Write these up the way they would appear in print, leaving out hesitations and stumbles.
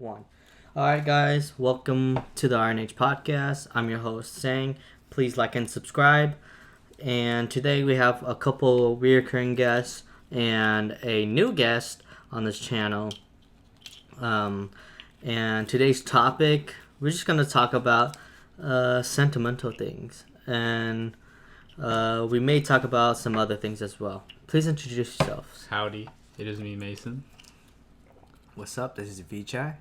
1. Alright, guys, welcome to the RNH Podcast. I'm your host, Sang. Please like and subscribe. And today we have a couple reoccurring guests and a new guest on this channel. And today's topic, we're just going to talk about sentimental things. And we may talk about some other things as well. Please introduce yourselves. Howdy, it is me, Mason. What's up? This is Vichai.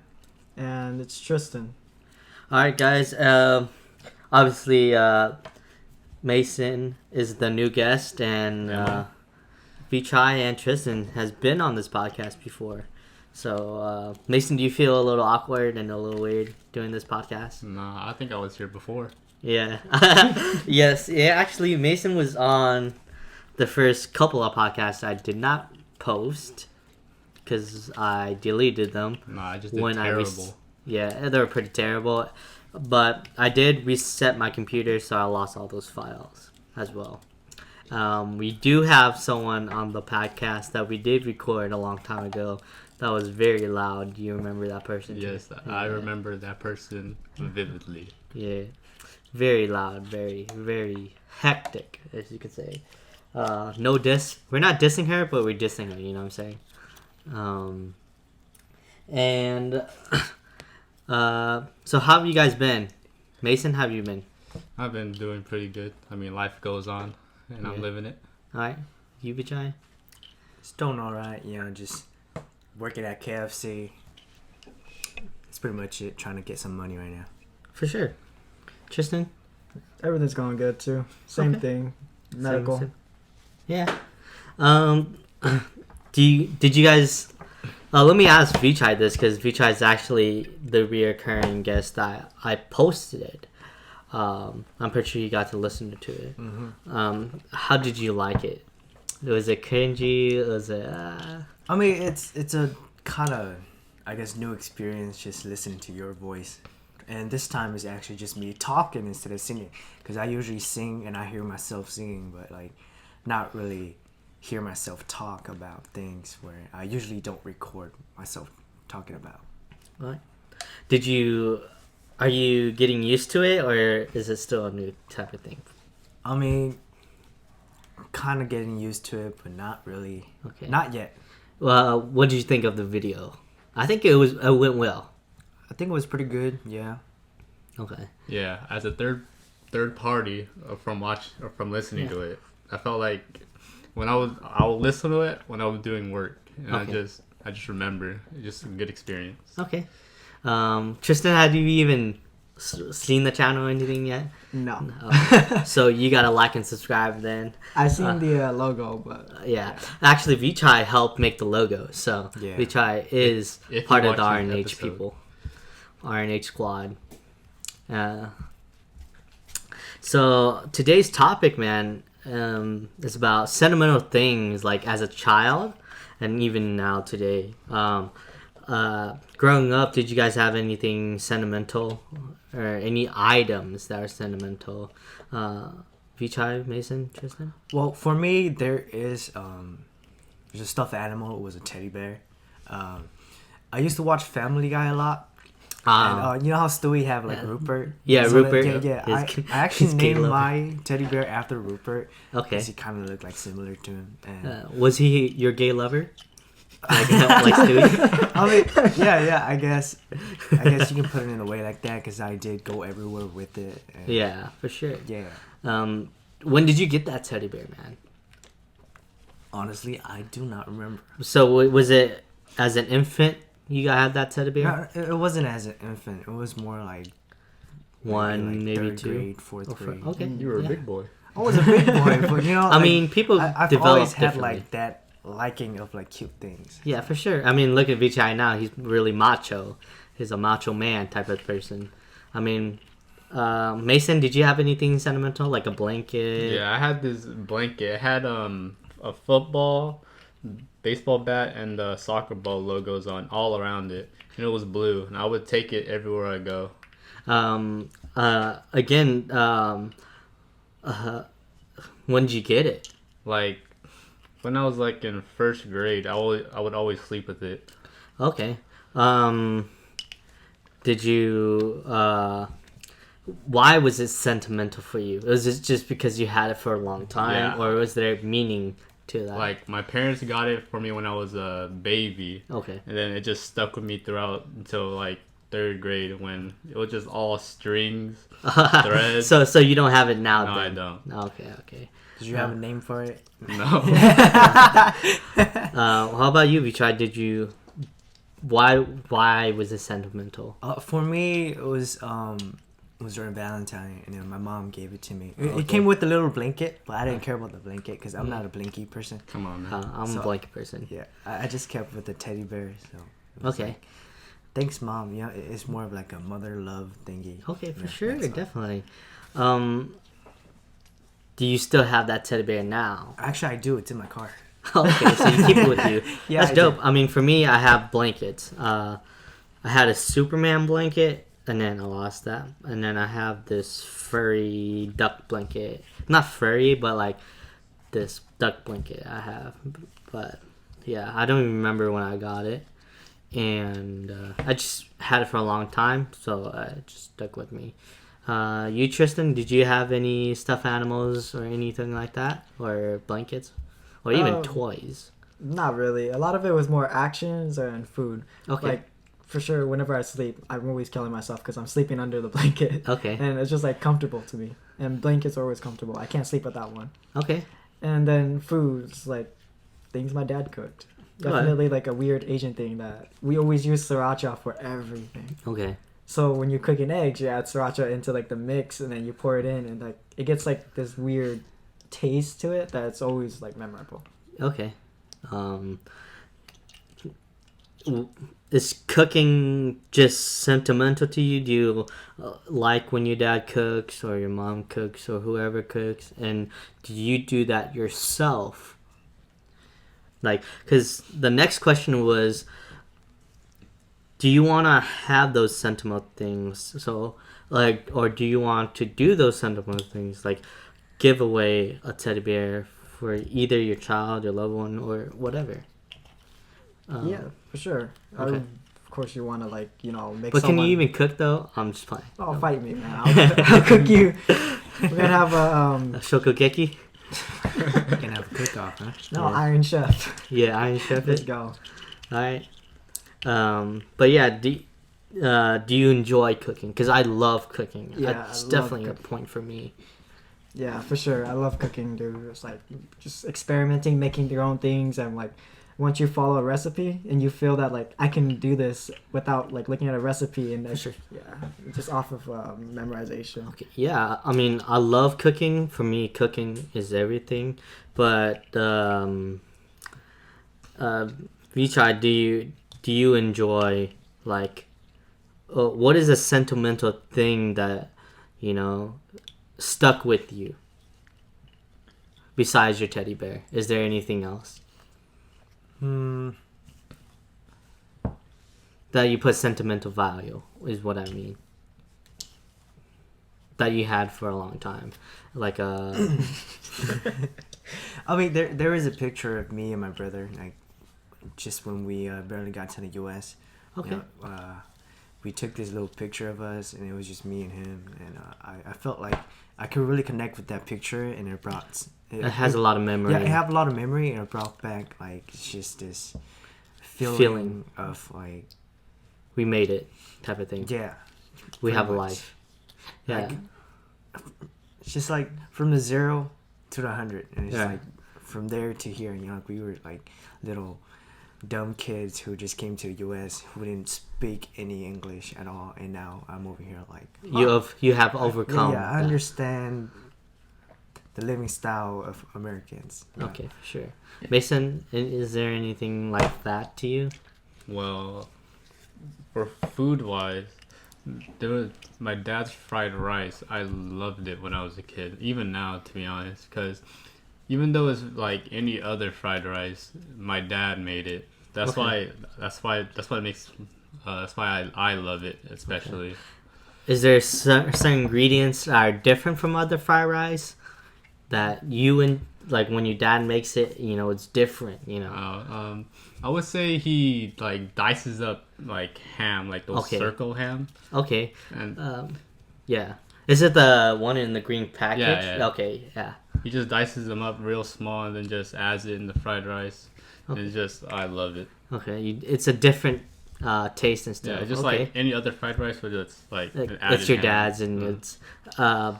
And it's Triston. Alright, guys. Obviously, Mason is the new guest, and Vichai and Triston has been on this podcast before. So, Mason, do you feel a little awkward and a little weird doing this podcast? Nah, I think I was here before. Yeah. Yes. Yeah. Actually, Mason was on the first couple of podcasts I did not post because I deleted them. Nah, I just did terrible. Yeah, they were pretty terrible. But I did reset my computer, so I lost all those files as well. We do have someone on the podcast that we did record a long time ago that was very loud. Do you remember that person? Yes, Yeah. I remember that person vividly. Yeah. Very loud, very, very hectic, as you could say. No diss. We're not dissing her, but we're dissing her, you know what I'm saying? So how have you guys been? Mason, how have you been? I've been doing pretty good. I mean, life goes on, and I'm living it. Alright. You, Vichai? It's doing alright, just working at KFC. That's pretty much it, trying to get some money right now. For sure. Tristan? Everything's going good too. Same thing. Medical. Same. Yeah. Did you guys... let me ask Vichai this, because Vichai is actually the reoccurring guest that I posted. I'm pretty sure you got to listen to it. Mm-hmm. How did you like it? Was it cringy? Was it... I mean, it's a kind of, I guess, new experience just listening to your voice. And this time is actually just me talking instead of singing. Because I usually sing and I hear myself singing, but not really hear myself talk about things where I usually don't record myself talking about. What? Are you getting used to it, or is it still a new type of thing? I mean, I'm kind of getting used to it, but not really. Okay. Not yet. Well, what did you think of the video? I think it went well. I think it was pretty good, yeah. Okay. Yeah, as a third party from listening to it, I felt like when I would listen to it when I was doing work, and Okay. I just remember it's just a good experience. Okay. Tristan, have you even seen the channel or anything yet? No. So you gotta like and subscribe then. I seen the logo, but Yeah. Actually, Vichai helped make the logo, so Yeah. Vichai is If you part of the watch the RNH episode. people, RNH squad. So today's topic, man, is about sentimental things, like as a child, and even now today. Growing up, did you guys have anything sentimental, or any items that are sentimental? Vichai, Mason, Tristan? Well, for me, there's a stuffed animal. It was a teddy bear. I used to watch Family Guy a lot. And, you know how Stewie have Rupert? Yeah, So Rupert. Yeah. His- I actually his gay named lover. my teddy bear after Rupert. Okay. Because he kind of looked similar to him. And, Was he your gay lover? Like Stewie? I mean, yeah. I guess you can put it in a way like that because I did go everywhere with it. And, Yeah, for sure. Yeah. When did you get that teddy bear, man? Honestly, I do not remember. So was it as an infant you had that teddy bear? No, it wasn't as an infant. It was more One, maybe third two. grade, fourth grade. Okay. You were yeah. a big boy. I was a big boy, but I mean, people I've develop always had differently. that liking of cute things. Yeah, for sure. I mean, look at Vichai now. He's really macho. He's a macho man type of person. I mean, Mason, did you have anything sentimental, like a blanket? Yeah, I had this blanket. It had a football, baseball bat, and the soccer ball logos on all around it, and it was blue. And I would take it everywhere I go. When did you get it? When I was in first grade, I would always sleep with it. Okay. did you? Why was it sentimental for you? Was it just because you had it for a long time, or was there meaning to that? Like, my parents got it for me when I was a baby. Okay. And then it just stuck with me throughout until like 3rd grade when it was just all strings, threads. So you don't have it now? No, then? I don't. Okay. Did you have a name for it? No. How about you, Vichai? Did you? Why was it sentimental? For me, it was during Valentine, and then my mom gave it to me. It came with a little blanket, but I didn't care about the blanket because I'm not a blankie person. Come on, man. I'm a blanket person. Yeah, I just kept with the teddy bear. So it was Okay. like, thanks, Mom. You know, it's more of like a mother love thingy. Okay, for Yeah, sure, that's all. definitely. Do you still have that teddy bear now? Actually, I do. It's in my car. Okay, so you keep it with you. Yeah, That's I dope. do. I mean, for me, I have blankets. I had a Superman blanket, and then I lost that. And then I have this furry duck blanket. Not furry, but like this duck blanket I have. But yeah, I don't even remember when I got it. And I just had it for a long time, so it just stuck with me. You, Tristan, did you have any stuffed animals or anything like that? Or blankets? Or even toys? Not really. A lot of it was more actions and food. Okay. Like, for sure, whenever I sleep, I'm always killing myself because I'm sleeping under the blanket. Okay. And it's just, like, comfortable to me. And blankets are always comfortable. I can't sleep without one. Okay. And then foods, like, things my dad cooked. Definitely, like, a weird Asian thing that we always use sriracha for everything. Okay. So when you're cooking eggs, you add sriracha into, like, the mix, and then you pour it in, and, like, it gets, like, this weird taste to it that's always, like, memorable. Okay. Is cooking just sentimental to you? Do you like when your dad cooks or your mom cooks or whoever cooks? And do you do that yourself? Like, because the next question was, do you want to have those sentimental things? So, like, or do you want to do those sentimental things? Like, give away a teddy bear for either your child, your loved one, or whatever. Yeah, for sure. Okay. Of course, you want to, like, you know, make But someone... can you even cook, though? I'm just playing. Oh, fight me, man. I'll cook you. We're going to have a... Shokugeki? You can have a cook-off, huh? No, Yeah. Iron Chef. Yeah, Iron Chef Let's it. go. Alright. But yeah, do you enjoy cooking? Because I love cooking. Yeah, It's I love definitely a cooking. point for me. Yeah, for sure. I love cooking, dude. It's like just experimenting, making your own things, and like once you follow a recipe and you feel that like I can do this without like looking at a recipe and Sure. yeah, just off of memorization. Okay. Yeah, I mean, I love cooking. For me, cooking is everything. But Vichai, do you enjoy like what is a sentimental thing that stuck with you besides your teddy bear? Is there anything else that you put sentimental value, is what I mean, that you had for a long time, like a I mean, there is a picture of me and my brother, like just when we barely got to the U.S. Okay. We took this little picture of us, and it was just me and him, and I felt like I could really connect with that picture, and it has a lot of memory. Yeah, it have a lot of memory, and it brought back like it's just this feeling of like we made it type of thing. yeah, We pretty have a much. life. Yeah. Like, it's just like from the 0 to the 100, and it's Yeah. like from there to here. Like we were like little dumb kids who just came to the U.S. who didn't speak any English at all, and now I'm over here like You have overcome. Yeah, I that. understand the living style of Americans. Yeah. Okay, for sure. Mason, is there anything like that to you? Well, for food wise, there was my dad's fried rice. I loved it when I was a kid. Even now, to be honest, because even though it's like any other fried rice, my dad made it. That's Okay. why I love it especially. Is there certain ingredients that are different from other fried rice that you and like when your dad makes it, it's different, I would say he like dices up like ham, like those Okay. circle ham, Okay. and Yeah. Is it the one in the green package? Yeah. Okay. Yeah. he just dices them up real small and then just adds it in the fried rice. Okay. And it's just I love it. Okay. It's a different taste and stuff. Yeah, just okay. like any other fried rice, but it's like Like, an added it's your ham. dad's, and Mm. it's.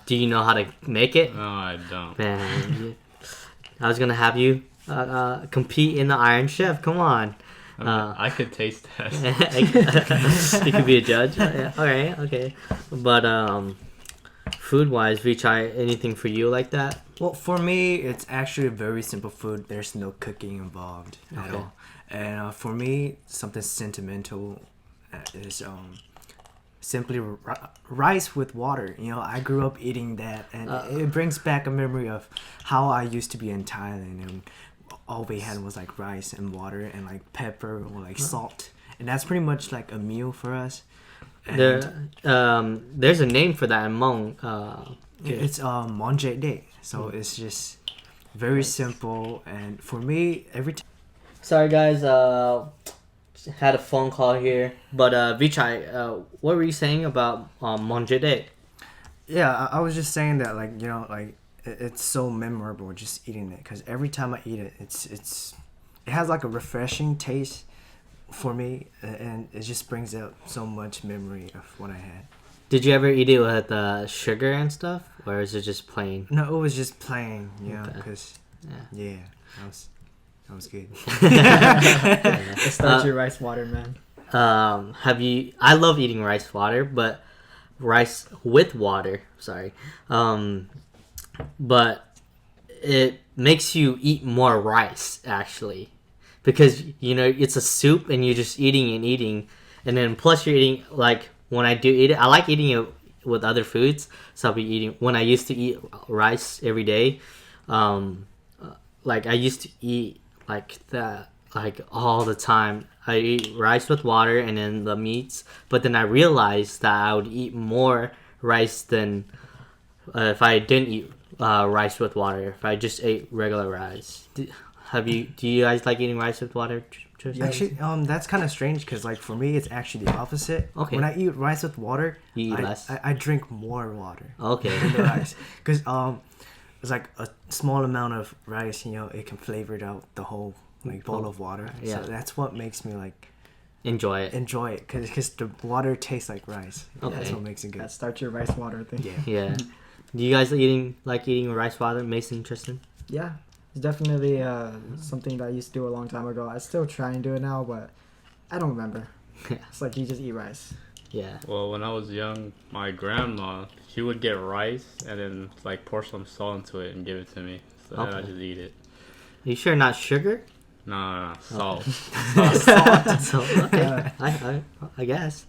Do you know how to make it? No, I don't. Man, I was gonna have you compete in the Iron Chef. Come on. I mean, I could taste that. You could be a judge. Yeah, all right, okay. But food wise, Vichai, anything for you like that? Well, for me, it's actually a very simple food. There's no cooking involved at Okay. all. And for me, something sentimental is simply rice with water. You know, I grew up eating that, and it brings back a memory of how I used to be in Thailand, and all we had was like rice and water and like pepper or like salt, and that's pretty much like a meal for us. And There's a name for that in Hmong. it's Monje Day, so it's just very simple. And for me, every time. Sorry guys, had a phone call here. But Vichai, what were you saying about Monjede? Yeah, I was just saying that, like, you know, like it's so memorable just eating it, because every time I eat it, it has like a refreshing taste for me, and it just brings out so much memory of what I had. Did you ever eat it with sugar and stuff, or is it just plain? No, it was just plain, you know, Okay. because Yeah. that was good. Just start your rice water, man. I love eating rice water, but rice with water. Sorry, but it makes you eat more rice actually, because you know it's a soup and you're just eating and eating, and then plus you're eating like when I do eat it, I like eating it with other foods. So I'll be eating when I used to eat rice every day. Like I used to eat like that like all the time. I eat rice with water and then the meats, but then I realized that I would eat more rice than if I didn't eat rice with water. If I just ate regular rice. Do you guys like eating rice with water? Tristan? Actually, that's kind of strange, because like for me, it's actually the opposite. Okay. When I eat rice with water, You eat less? I drink more water Okay. than the rice, because it's like a small amount of rice, you know, it can flavor it out the whole like bowl of water. Yeah. So that's what makes me like Enjoy it. enjoy it, because the water tastes like rice. Okay. That's what makes it good. Yeah, start your rice water thing. Yeah. Yeah. Do you guys like eating rice water, Mason, Tristan? Yeah, it's definitely something that I used to do a long time ago. I still try and do it now, but I don't remember. Yeah. It's like you just eat rice. Yeah. Well, when I was young, my grandma, she would get rice and then like pour some salt into it and give it to me. So then I Okay. just eat it. Are you sure not sugar? No, salt. So okay, I guess.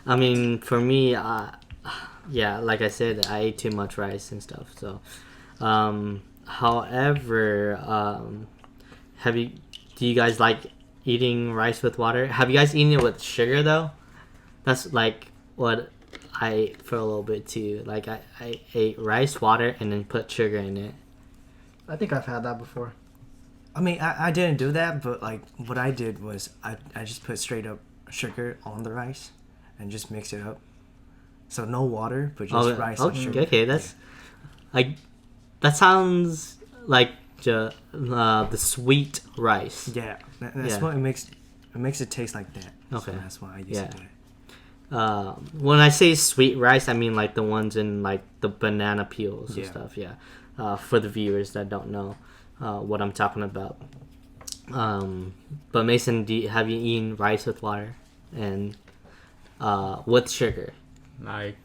I mean, for me, yeah, like I said, I ate too much rice and stuff. So, however, do you guys like eating rice with water? Have you guys eaten it with sugar though? That's like what I ate for a little bit too. Like I ate rice, water, and then put sugar in it. I think I've had that before. I mean, I didn't do that, but like what I did was I just put straight up sugar on the rice and just mix it up. So no water, but just rice and sugar. Okay, that's like that sounds like the sweet rice. Yeah, that's Yeah. what it makes. It makes it taste like that. Okay. So that's why I used Yeah. to do it. When I say sweet rice, I mean like the ones in like the banana peels and Yeah. stuff. Yeah, for the viewers that don't know what I'm talking about. But Mason, have you eaten rice with water and with sugar? I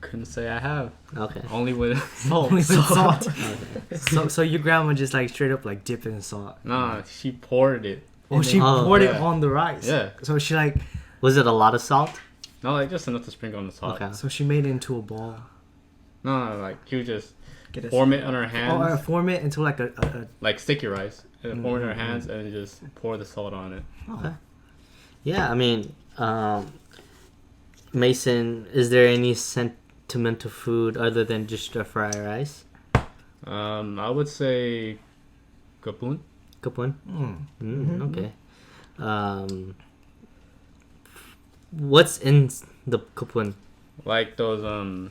couldn't say I have. Okay. Only with salt. Only with salt. Okay. So your grandma just like straight up like dip it in salt. No, she poured it. Oh, she Oh, poured it yeah. on the rice. Yeah. So she like, Was it a lot of salt? No, like just enough to sprinkle on the salt. Okay. so she made it into a ball. No, like you just Get it. form it on her Oh, hands, form it into like a like sticky rice, and then form it on her Mm-hmm. hands, and then just pour the salt on it. Okay. Yeah, I mean, Mason, is there any sentimental food other than just a fried rice? I would say kapun. Good one. Mm. Okay. What's in the kupun? Like those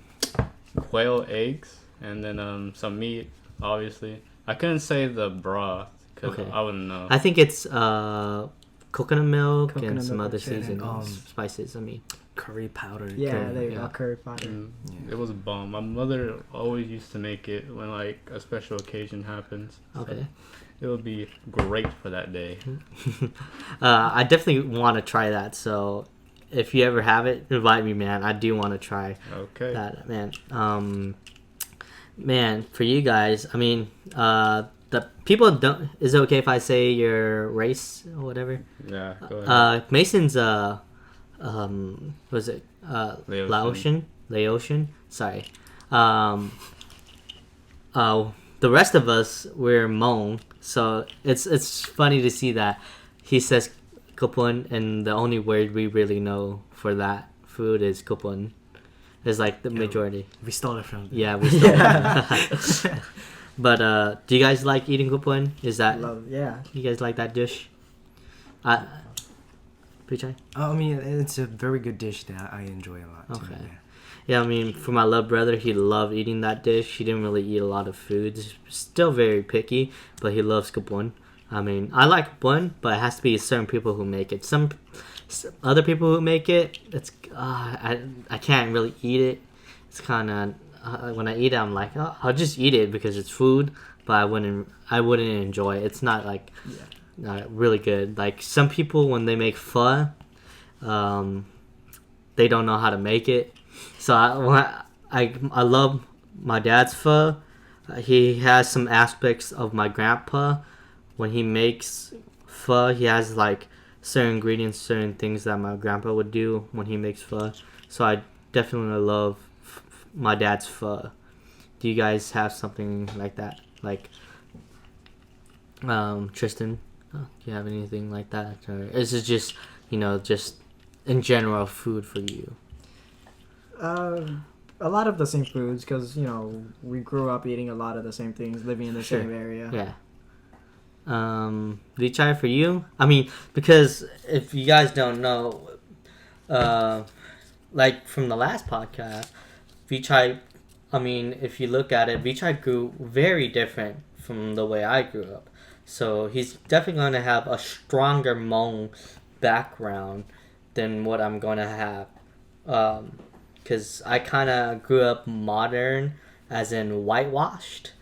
quail eggs and then some meat, obviously. I couldn't say the broth because Okay. I wouldn't know. I think it's coconut milk and Coconut some milk other and shit, and, seasonings, spices. I mean, Curry powder. Yeah, Curry, there you yeah. go, curry powder. It was bomb. My mother always used to make it when like a special occasion happens. So okay. it would be great for that day. I definitely want to try that. So if you ever have it, invite me, man. I do want to try Okay. that, man. Man, for you guys, I mean, the people don't. Is it okay if I say your race or whatever? Yeah. Go ahead. Mason's was it Laotian? Sorry. The rest of us we're Hmong, so it's funny to see that he says kupun, and the only word we really know for that food is kupun. It's like the majority. We stole it from them. Yeah, we stole it. But do you guys like eating kupun? Is that Yeah. you guys like that dish? Vichai? I mean, it's a very good dish that I enjoy a lot. Too, Okay. yeah. Yeah, I mean, for my little brother, he loved eating that dish. He didn't really eat a lot of foods. Still very picky, but he loves kupun. I mean, I like kupun, but it has to be certain people who make it. Some other people who make it, it's I can't really eat it. It's kind of when I eat it, I'm like, oh, I'll just eat it because it's food, but I wouldn't enjoy it. It's not like really good. Like some people when they make pho, they don't know how to make it. So I love my dad's pho. He has some aspects of my grandpa. When he makes pho, he has like certain ingredients, certain things that my grandpa would do when he makes pho. So I definitely love my dad's pho. Do you guys have something like that? Like Triston, do you have anything like that? Or is it just, just in general food for you? A lot of the same foods because we grew up eating a lot of the same things, living in the Sure. same area. Yeah. Vichai, for you? I mean, because if you guys don't know, like from the last podcast, Vichai, I mean, if you look at it, Vichai grew very different from the way I grew up. So he's definitely going to have a stronger Hmong background than what I'm going to have. Because I kind of grew up modern, as in whitewashed.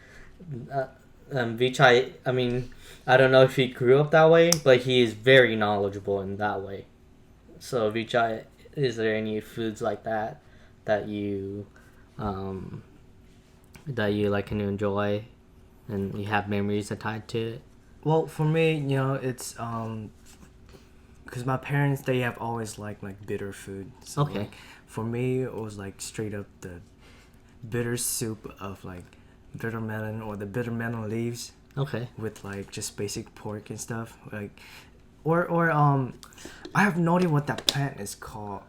Vichai, I mean, I don't know if he grew up that way, but he is very knowledgeable in that way. So Vichai, is there any foods like that you like and you enjoy, and you have memories tied to it? Well, for me, it's because my parents, they have always liked like bitter food. So, Okay. like, for me, it was like straight up the bitter soup of like bitter melon or the bitter melon leaves Okay. with like just basic pork and stuff. Like, or I have no idea what that plant is called.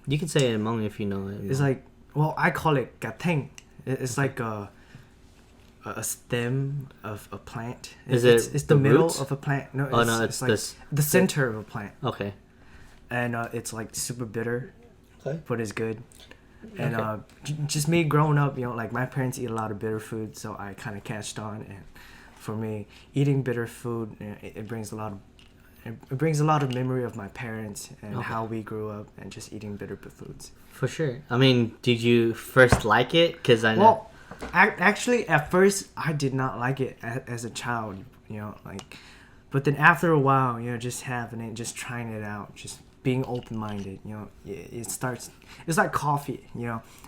You can say it in Hmong if you know it. It's like, well, I call it gateng. It's like a stem of a plant. Is it's it the the middle roots? of a plant. No, Oh, no, it's like this. the center of a plant. Okay. And it's like super bitter, Okay. but it's good. And Okay. just me growing up, like my parents eat a lot of bitter food, so I kind of catched on. And for me, eating bitter food, it brings a lot of memory of my parents and Okay. how we grew up and just eating bitter foods. For sure. I mean, did you first like it? Because I know. Well, actually, at first I did not like it as a child, but then after a while, just having it, just trying it out, just being open-minded, it starts. It's like coffee,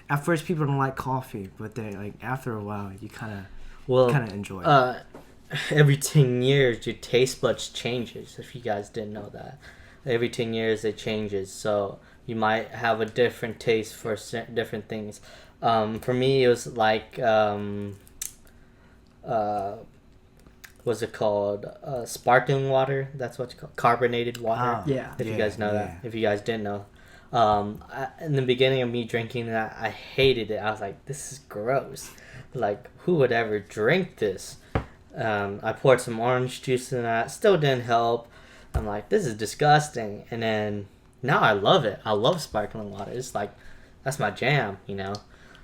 At first, people don't like coffee, but then like after a while, you kind of enjoy it. Every 10 years, your taste buds changes. If you guys didn't know that, every 10 years it changes. So you might have a different taste for different things. For me, it was like what's it called? Sparkling water. That's what it's called. Carbonated water. Yeah. If you guys know that. If you guys didn't know. In the beginning of me drinking that, I hated it. I was like, this is gross. Like, who would ever drink this? I poured some orange juice in that. Still didn't help. I'm like, this is disgusting. And then now I love it. I love sparkling water. It's like, that's my jam, you know?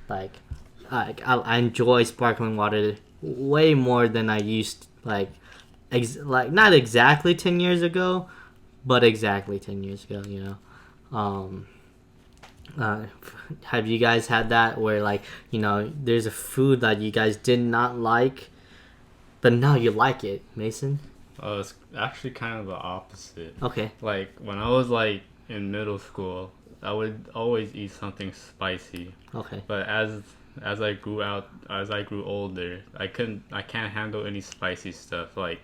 Like, I enjoy sparkling water way more than I used, like not exactly 10 years ago, but exactly 10 years ago, you know? Have you guys had that where, like, you know, there's a food that you guys did not like, but now you like it, Mason? It's actually kind of the opposite. Okay. Like when I was like in middle school, I would always eat something spicy. Okay. But as I grew older, I can't handle any spicy stuff. Like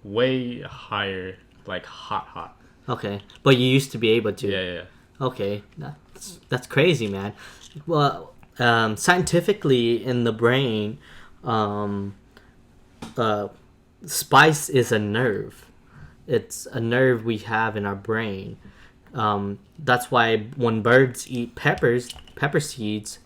way higher, like hot. Okay. But you used to be able to. Yeah. Okay. That's crazy, man. Well, scientifically in the brain, spice is a nerve. It's a nerve we have in our brain. That's why when birds eat pepper seeds,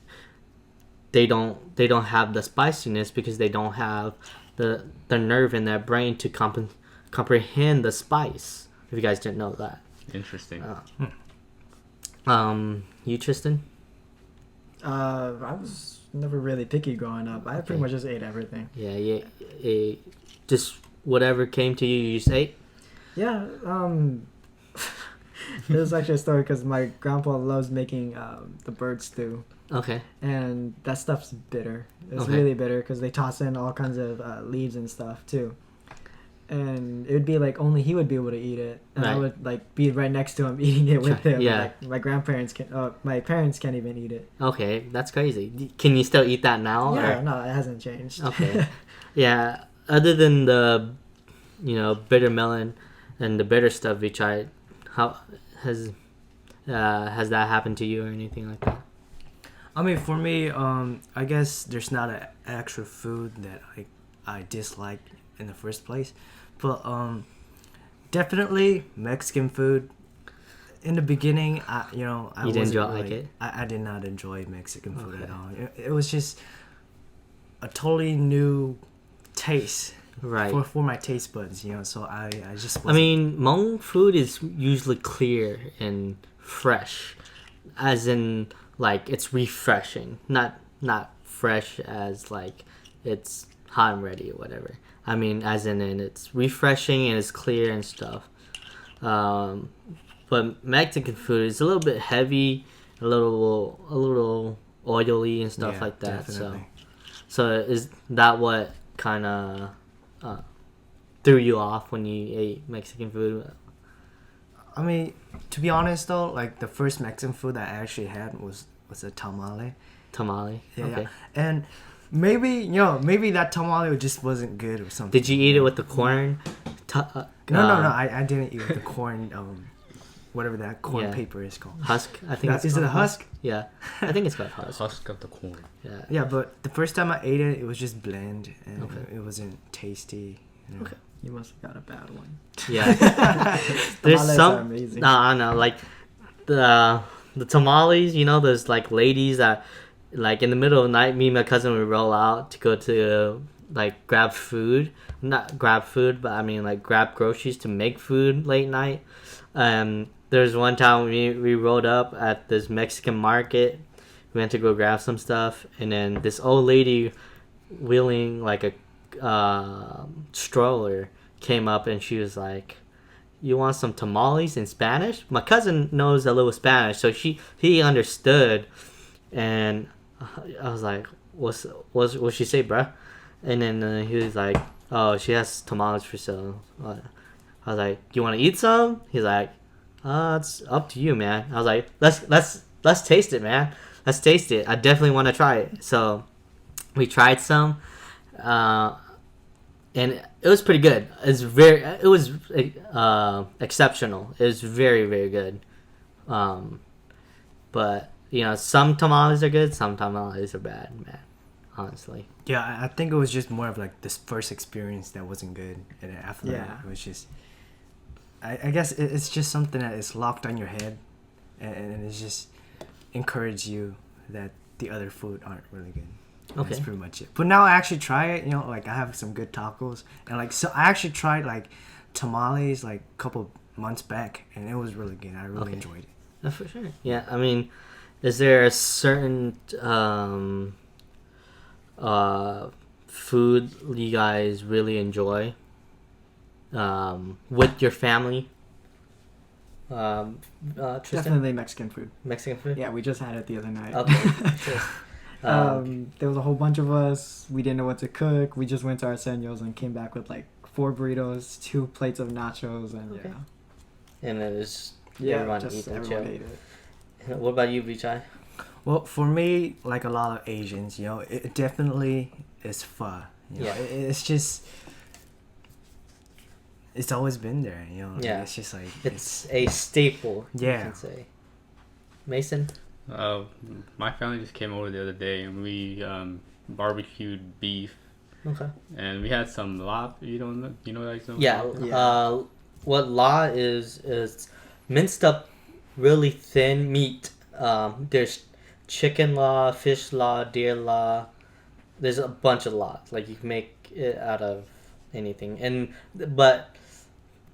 they don't have the spiciness because they don't have the nerve in their brain to comprehend the spice. If you guys didn't know that. Interesting. You, Tristan? I was never really picky growing up. I pretty much just ate everything. Yeah. Just whatever came to you just ate? Yeah. There's actually a story because my grandpa loves making the bird stew. Okay. And that stuff's bitter. It's Okay. really bitter because they toss in all kinds of leaves and stuff too. And it would be like only he would be able to eat it, and I Right. would like be right next to him eating it with him. Yeah. Like, my grandparents can, my parents can't even eat it. Okay, that's crazy. Can you still eat that now? Yeah, or? no, it hasn't changed. Okay. Yeah. Other than the, you know, bitter melon and the bitter stuff we tried, how has that happened to you or anything like that? I mean, for me, I guess there's not an actual food that I dislike in the first place, but definitely Mexican food. In the beginning, I You didn't like it? I did not enjoy Mexican food at all. It was just a totally new taste Right. for my taste buds, you know. So I just I mean, Hmong food is usually clear and fresh, as in like it's refreshing, not fresh as like it's hot and ready or whatever. I mean, as in it's refreshing and it's clear and stuff. But Mexican food is a little bit heavy, a little oily and stuff like that. Definitely. So is that what kind of threw you off when you ate Mexican food? I mean, to be honest though, like the first Mexican food that I actually had was a tamale. Tamale. Yeah, Okay. yeah. And maybe that tamale just wasn't good or something. Did you eat it with the corn? No. I didn't eat with the corn. Whatever that corn paper is called. Husk. I think. Is it a husk? Yeah, I think it's called husk. Husk of the corn. Yeah. Yeah, but the first time I ate it, it was just bland and it wasn't tasty. You know? Okay. You must have got a bad one. Yeah. There's Tamales are some. amazing. I know, like the tamales. You know, there's like ladies that, like in the middle of the night, me and my cousin would roll out to go to like grab food. Not grab food, but I mean like grab groceries to make food late night. There's one time we rolled up at this Mexican market. We went to go grab some stuff, and then this old lady wheeling like a stroller came up, and she was like, "You want some tamales in Spanish?" My cousin knows a little Spanish, so he understood, and I was like, "What's she say, bruh?" And then he was like, "Oh, she has tamales for sale." I was like, "You want to eat some?" He's like, "It's up to you, man." I was like, "Let's taste it, man. Let's taste it. I definitely want to try it." So we tried some, and it was pretty good. It was exceptional. It was very, very good. But you know, some tamales are good, some tamales are bad, man. Honestly. Yeah, I think it was just more of like this first experience that wasn't good, and then after that, it was just. I guess it's just something that is locked on your head, and it's just encourage you that the other food aren't really good. Okay. That's pretty much it. But now I actually try it. You know, like I have some good tacos, and like so I actually tried like tamales like a couple months back, and it was really good. I really enjoyed it. For sure. Yeah, I mean, is there a certain food you guys really enjoy with your family? Tristan? Definitely Mexican food. Mexican food? Yeah, we just had it the other night. Okay. Sure. There was a whole bunch of us. We didn't know what to cook. We just went to Arsenio's and came back with like 4 burritos, 2 plates of nachos, and Okay. yeah. And it was Yeah, everyone eat and everyone chill. ate it. What about you, Vichai? Well, for me, like a lot of Asians, it definitely is pho. Yeah. It's just, it's always been there. Yeah. It's just like It's a staple. Yeah. You can say. Mason. My family just came over the other day and we barbecued beef Okay. and we had some lap. You know like some Yeah. lap? What la is minced up, really thin meat. There's chicken la, fish la, deer la. There's a bunch of laws. Like you can make it out of anything, but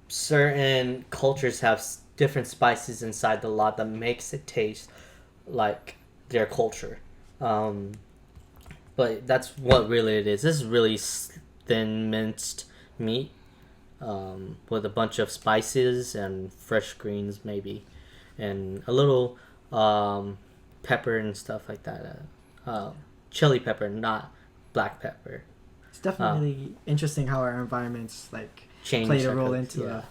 certain cultures have different spices inside the lot that makes it taste like their culture. But that's what really it is. This is really thin minced meat with a bunch of spices and fresh greens maybe, and a little pepper and stuff like that. Chili pepper, not black pepper. It's definitely interesting how our environments like Change played a our role food, into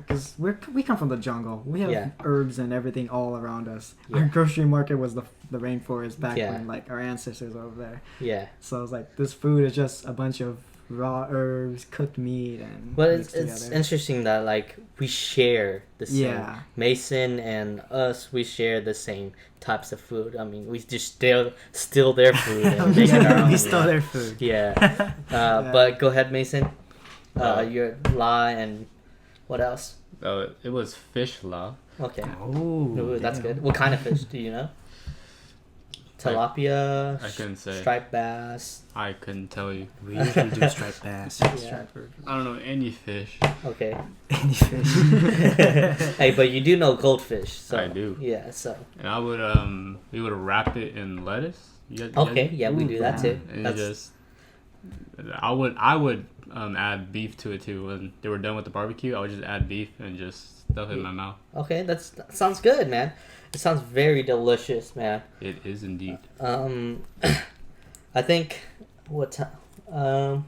because we come from the jungle. We have herbs and everything all around us. Our grocery market was the rainforest back when like our ancestors were over there. Yeah. So it's like this food is just a bunch of raw herbs, cooked meat, and But mixed it's together. interesting that like we share the same. Yeah. Mason and us, we share the same types of food. I mean, we just steal their food and make it our own. we stole their food. Yeah. But go ahead, Mason. Your la and what else? It was fish la. Okay. Oh, Ooh, that's damn. good. What kind of fish do you know? Tilapia, I couldn't say. striped bass. I couldn't tell you. We usually do striped bass. Yeah. I don't know any fish. Okay. Any fish. Hey, but you do know goldfish. So I do. Yeah. So. And I would we would wrap it in lettuce. Okay. Yeah, we do that too. And That's, I would add beef to it too. When they were done with the barbecue, I would just add beef and just stuff it in my mouth. okay. That sounds good, man. It sounds very delicious, man. It is indeed. I think I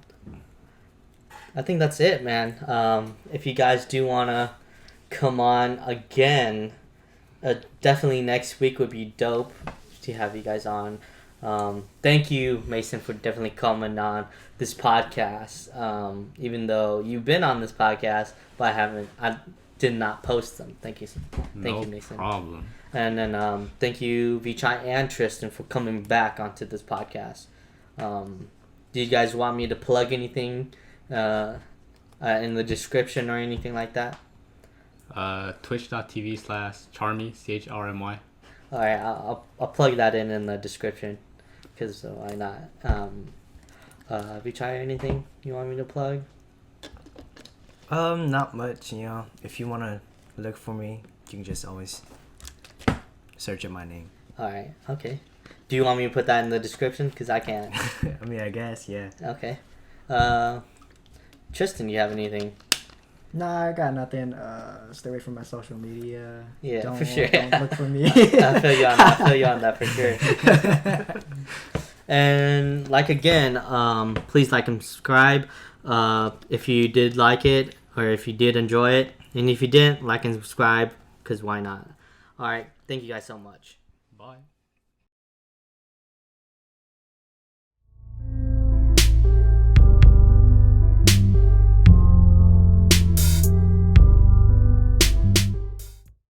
think that's it, man. If you guys do wanna come on again, definitely next week would be dope to have you guys on. Thank you, Mason, for definitely coming on this podcast. Even though you've been on this podcast, but I did not post them. Thank you, Mason. No problem. And then thank you, Vichai and Triston, for coming back onto this podcast. Do you guys want me to plug anything in the description or anything like that? Twitch.tv/Charmy, CHRMY. All right, I'll plug that in the description, because why not? Vichai, anything you want me to plug? Not much. If you wanna look for me, you can just always search up my name. All right, okay. Do you want me to put that in the description? Because I can't. I mean, I guess, yeah. Okay. Tristan, you have anything? Nah, I got nothing. Stay away from my social media. Yeah, for sure. Don't look for me. I feel you on that for sure. And again, please like and subscribe if you did like it or if you did enjoy it. And if you didn't, like and subscribe, because why not? All right. Thank you guys so much. Bye.